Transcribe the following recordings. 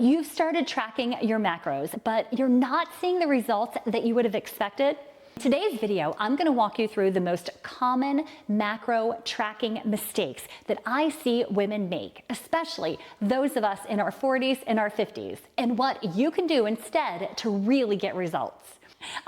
You've started tracking your macros, but you're not seeing the results that you would have expected. In today's video, I'm going to walk you through the most common macro tracking mistakes that I see women make, especially those of us in our 40s and our 50s, and what you can do instead to really get results.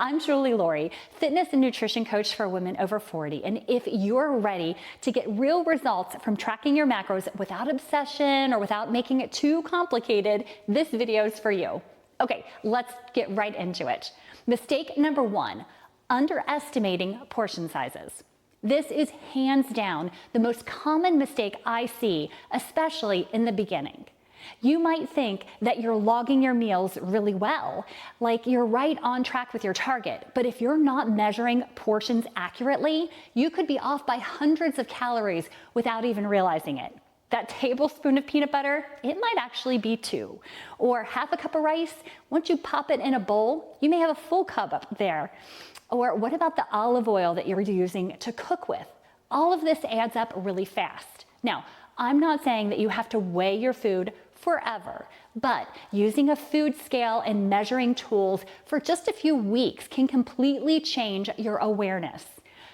I'm Julie Lohre, fitness and nutrition coach for women over 40, and if you're ready to get real results from tracking your macros without obsession or without making it too complicated, this video is for you. Okay, let's get right into it. Mistake number one, underestimating portion sizes. This is hands down the most common mistake I see, especially in the beginning. You might think that you're logging your meals really well, like you're right on track with your target, but if you're not measuring portions accurately, you could be off by hundreds of calories without even realizing it. That tablespoon of peanut butter, it might actually be 2. Or half a cup of rice, once you pop it in a bowl, you may have a full cup up there. Or what about the olive oil that you're using to cook with? All of this adds up really fast. Now, I'm not saying that you have to weigh your food forever, but using a food scale and measuring tools for just a few weeks can completely change your awareness.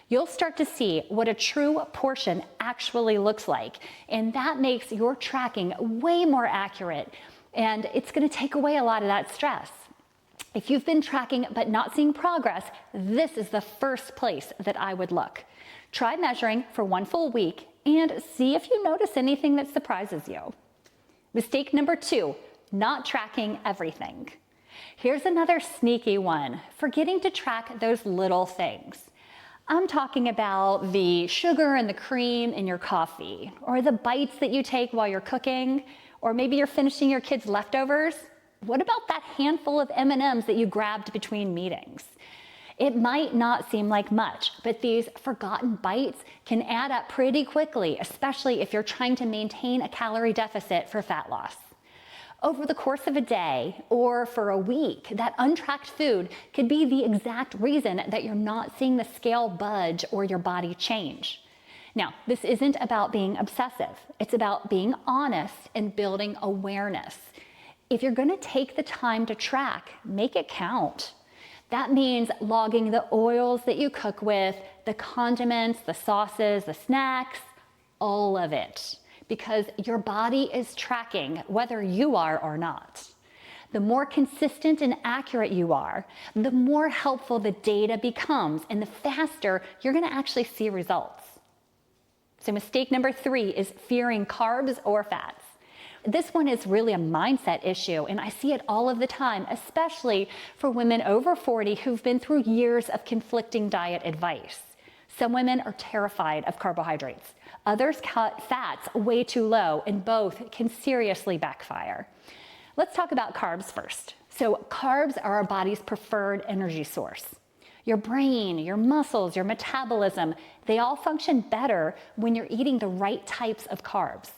You'll start to see what a true portion actually looks like, and that makes your tracking way more accurate, and it's going to take away a lot of that stress. If you've been tracking but not seeing progress, this is the first place that I would look. Try measuring for 1 full week and see if you notice anything that surprises you. Mistake number 2, not tracking everything. Here's another sneaky one, forgetting to track those little things. I'm talking about the sugar and the cream in your coffee, or the bites that you take while you're cooking, or maybe you're finishing your kids' leftovers. What about that handful of M&Ms that you grabbed between meetings? It might not seem like much, but these forgotten bites can add up pretty quickly, especially if you're trying to maintain a calorie deficit for fat loss. Over the course of a day or for a week, that untracked food could be the exact reason that you're not seeing the scale budge or your body change. Now, this isn't about being obsessive. It's about being honest and building awareness. If you're going to take the time to track, make it count. That means logging the oils that you cook with, the condiments, the sauces, the snacks, all of it, because your body is tracking whether you are or not. The more consistent and accurate you are, the more helpful the data becomes and the faster you're going to actually see results. So mistake number 3 is fearing carbs or fats. This one is really a mindset issue, and I see it all of the time, especially for women over 40 who've been through years of conflicting diet advice. Some women are terrified of carbohydrates. Others cut fats way too low, and both can seriously backfire. Let's talk about carbs first. So carbs are our body's preferred energy source. Your brain, your muscles, your metabolism, they all function better when you're eating the right types of carbs.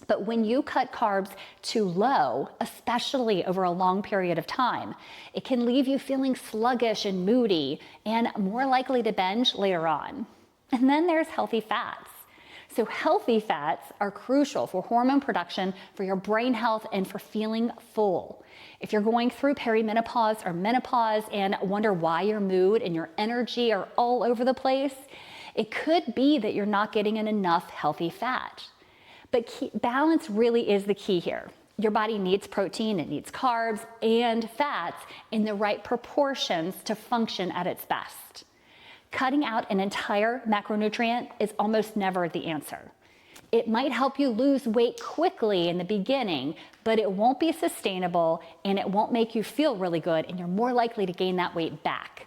But when you cut carbs too low, especially over a long period of time, it can leave you feeling sluggish and moody and more likely to binge later on. And then there's healthy fats. So healthy fats are crucial for hormone production, for your brain health, and for feeling full. If you're going through perimenopause or menopause and wonder why your mood and your energy are all over the place, it could be that you're not getting in enough healthy fat. But balance really is the key here. Your body needs protein, it needs carbs and fats in the right proportions to function at its best. Cutting out an entire macronutrient is almost never the answer. It might help you lose weight quickly in the beginning, but it won't be sustainable and it won't make you feel really good, and you're more likely to gain that weight back.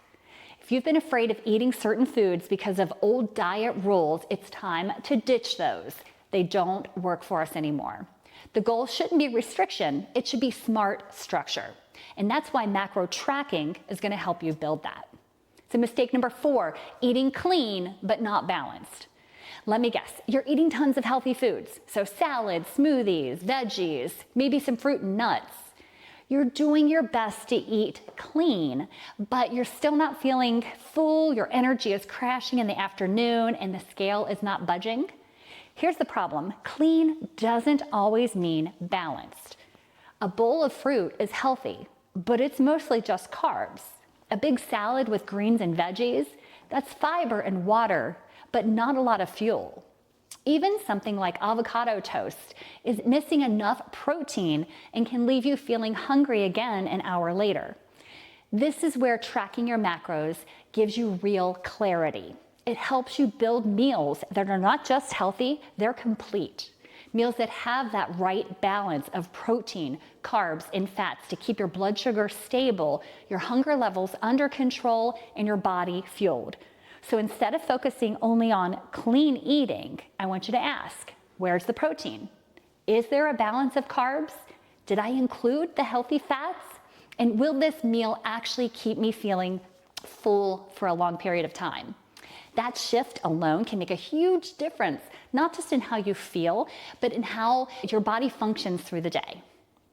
If you've been afraid of eating certain foods because of old diet rules, it's time to ditch those. They don't work for us anymore. The goal shouldn't be restriction, it should be smart structure. And that's why macro tracking is going to help you build that. So mistake number 4, eating clean but not balanced. Let me guess, you're eating tons of healthy foods. So salads, smoothies, veggies, maybe some fruit and nuts. You're doing your best to eat clean, but you're still not feeling full, your energy is crashing in the afternoon, and the scale is not budging. Here's the problem. Clean doesn't always mean balanced. A bowl of fruit is healthy, but it's mostly just carbs. A big salad with greens and veggies, that's fiber and water, but not a lot of fuel. Even something like avocado toast is missing enough protein and can leave you feeling hungry again an hour later. This is where tracking your macros gives you real clarity. It helps you build meals that are not just healthy, they're complete. Meals that have that right balance of protein, carbs, and fats to keep your blood sugar stable, your hunger levels under control, and your body fueled. So instead of focusing only on clean eating, I want you to ask, where's the protein? Is there a balance of carbs? Did I include the healthy fats? And will this meal actually keep me feeling full for a long period of time? That shift alone can make a huge difference, not just in how you feel, but in how your body functions through the day.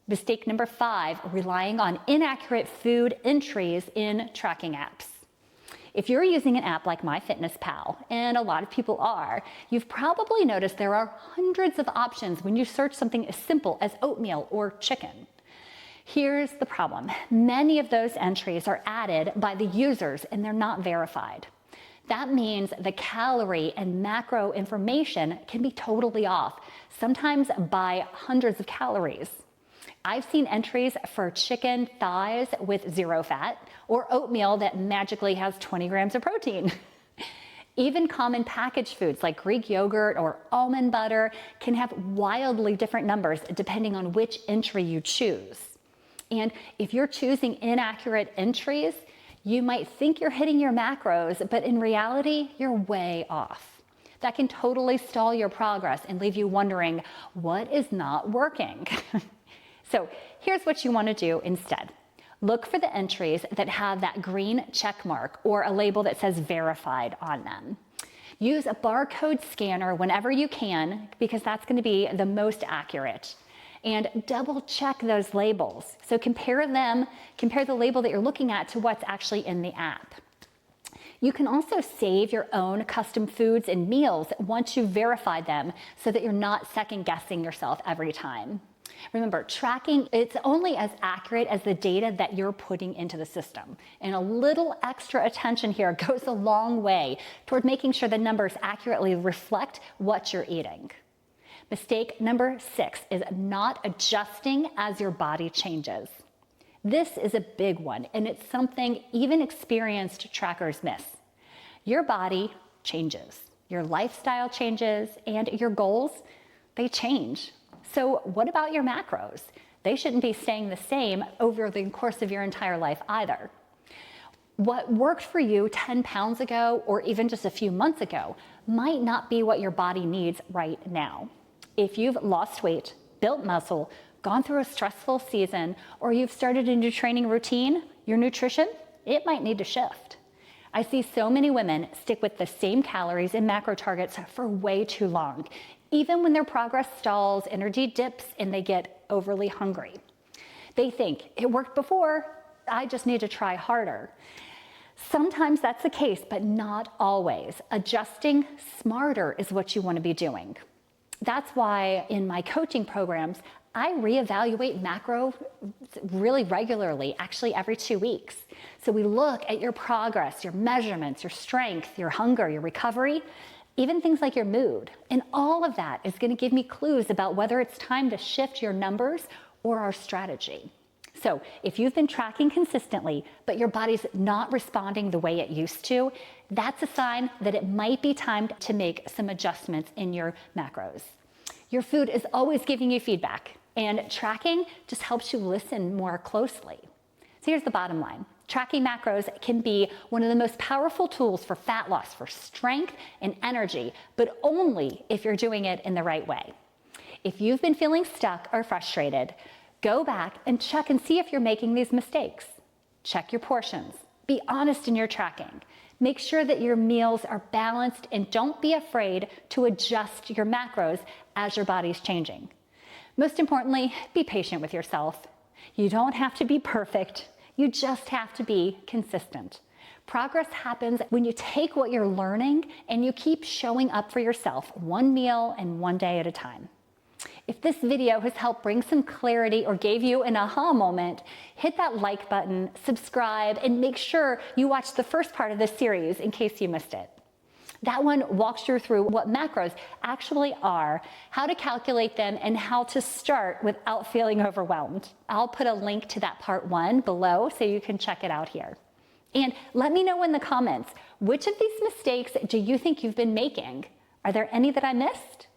Mistake number 5, relying on inaccurate food entries in tracking apps. If you're using an app like MyFitnessPal, and a lot of people are, you've probably noticed there are hundreds of options when you search something as simple as oatmeal or chicken. Here's the problem. Many of those entries are added by the users and they're not verified. That means the calorie and macro information can be totally off, sometimes by hundreds of calories. I've seen entries for chicken thighs with 0 fat or oatmeal that magically has 20 grams of protein. Even common packaged foods like Greek yogurt or almond butter can have wildly different numbers depending on which entry you choose. And if you're choosing inaccurate entries, you might think you're hitting your macros, but in reality, you're way off. That can totally stall your progress and leave you wondering, what is not working? So here's what you want to do instead. Look for the entries that have that green check mark or a label that says verified on them. Use a barcode scanner whenever you can, because that's going to be the most accurate. And double check those labels. So compare the label that you're looking at to what's actually in the app. You can also save your own custom foods and meals once you've verified them so that you're not second guessing yourself every time. Remember, tracking, it's only as accurate as the data that you're putting into the system. And a little extra attention here goes a long way toward making sure the numbers accurately reflect what you're eating. Mistake number 6 is not adjusting as your body changes. This is a big one, and it's something even experienced trackers miss. Your body changes, your lifestyle changes, and your goals, they change. So what about your macros? They shouldn't be staying the same over the course of your entire life either. What worked for you 10 pounds ago or even just a few months ago might not be what your body needs right now. If you've lost weight, built muscle, gone through a stressful season, or you've started a new training routine, your nutrition, it might need to shift. I see so many women stick with the same calories and macro targets for way too long, even when their progress stalls, energy dips, and they get overly hungry. They think, it worked before, I just need to try harder. Sometimes that's the case, but not always. Adjusting smarter is what you want to be doing. That's why in my coaching programs, I reevaluate macro really regularly, actually every 2 weeks. So we look at your progress, your measurements, your strength, your hunger, your recovery, even things like your mood. And all of that is going to give me clues about whether it's time to shift your numbers or our strategy. So if you've been tracking consistently, but your body's not responding the way it used to, that's a sign that it might be time to make some adjustments in your macros. Your food is always giving you feedback, and tracking just helps you listen more closely. So here's the bottom line. Tracking macros can be one of the most powerful tools for fat loss, for strength and energy, but only if you're doing it in the right way. If you've been feeling stuck or frustrated, go back and check and see if you're making these mistakes. Check your portions. Be honest in your tracking. Make sure that your meals are balanced, and don't be afraid to adjust your macros as your body's changing. Most importantly, be patient with yourself. You don't have to be perfect. You just have to be consistent. Progress happens when you take what you're learning and you keep showing up for yourself one meal and one day at a time. If this video has helped bring some clarity or gave you an aha moment, hit that like button, subscribe, and make sure you watch the first part of this series in case you missed it. That one walks you through what macros actually are, how to calculate them, and how to start without feeling overwhelmed. I'll put a link to that part 1 below so you can check it out here. And let me know in the comments, which of these mistakes do you think you've been making? Are there any that I missed?